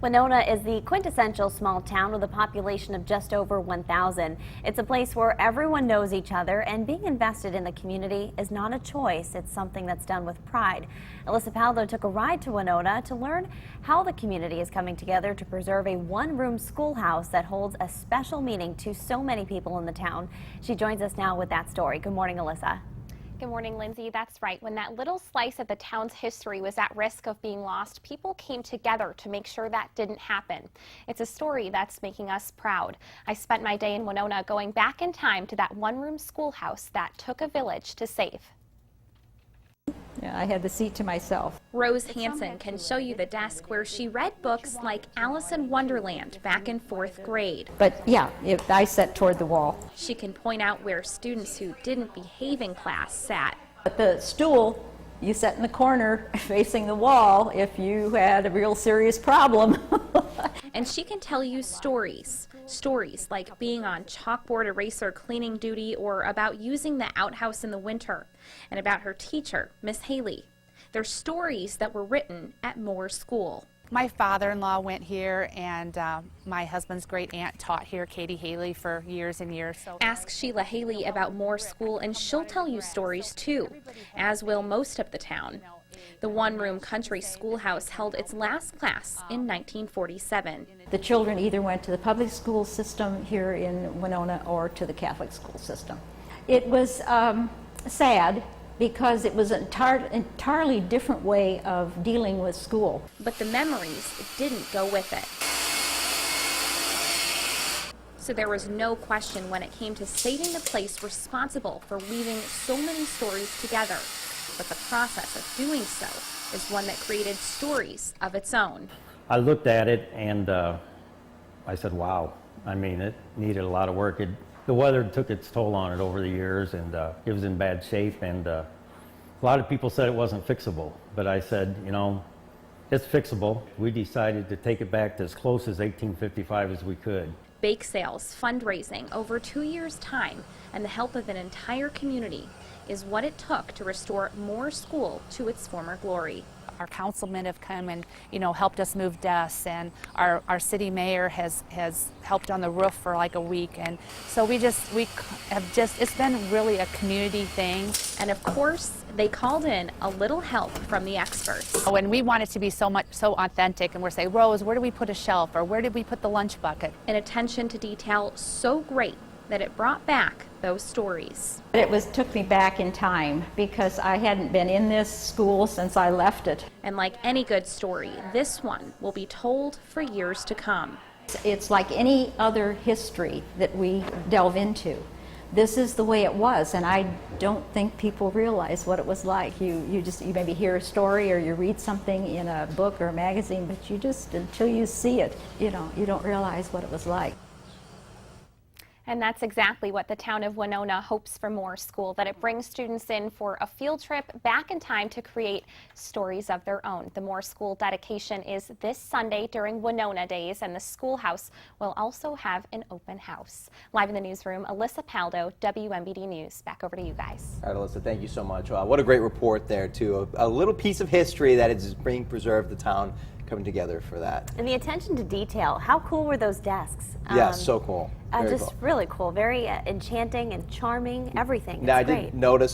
Wenona is the quintessential small town with a population of just over 1,000. It's a place where everyone knows each other, and being invested in the community is not a choice. It's something that's done with pride. Alyssa Paldo took a ride to Wenona to learn how the community is coming together to preserve a one-room schoolhouse that holds a special meaning to so many people in the town. She joins us now with that story. Good morning, Alyssa. Good morning, Lindsay. That's right. When that little slice of the town's history was at risk of being lost, people came together to make sure that didn't happen. It's a story that's making us proud. I spent my day in Wenona going back in time to that one-room schoolhouse that took a village to save. Yeah, I had the seat to myself. Rose Hansen can show you the desk where she read books like Alice in Wonderland back in 4th grade. But yeah, I sat toward the wall. She can point out where students who didn't behave in class sat. But the stool, you sat in the corner facing the wall if you had a real serious problem. And she can tell you stories like being on chalkboard eraser cleaning duty, or about using the outhouse in the winter, and about her teacher, Miss Haley. They're stories that were written at Moore School. My father-in-law went here, and my husband's great aunt taught here, Katie Haley, for years and years. So ask Sheila Haley about Moore School and she'll tell you stories too, as will most of the town. The one-room country schoolhouse held its last class in 1947. The children either went to the public school system here in Wenona or to the Catholic school system. It was sad because it was an entirely different way of dealing with school. But the memories didn't go with it. So there was no question when it came to saving the place responsible for weaving so many stories together. But the process of doing so is one that created stories of its own. I looked at it and I said, wow. I mean, it needed a lot of work. The weather took its toll on it over the years, and it was in bad shape, and a lot of people said it wasn't fixable. But I said, you know, it's fixable. We decided to take it back to as close as 1855 as we could. Bake sales, fundraising, over 2 years' time, and the help of an entire community is what it took to restore Moore School to its former glory. our councilmen have come and, you know, helped us move desks, and our city mayor has helped on the roof for like a week, and so we have just, it's been really a community thing. And of course, they called in a little help from the experts. When we want it to be so authentic, and we're saying, Rose, where do we put a shelf, or where did we put the lunch bucket? An attention to detail so great that it brought back those stories. It took me back in time because I hadn't been in this school since I left it. And like any good story, this one will be told for years to come. It's like any other history that we delve into. This is the way it was, and I don't think people realize what it was like. You maybe hear a story or you read something in a book or a magazine, but until you see it, you don't realize what it was like. And that's exactly what the town of Wenona hopes for Moore School, that it brings students in for a field trip back in time to create stories of their own. The Moore School dedication is this Sunday during Wenona Days, and the schoolhouse will also have an open house. Live in the newsroom, Alyssa Paldo, WMBD News. Back over to you guys. All right, Alyssa, thank you so much. What a great report there, too. A little piece of history that is being preserved, the town coming together for that. And the attention to detail, how cool were those desks? Yeah, so cool. Just cool. Really cool, very enchanting and charming, everything. Now, I did notice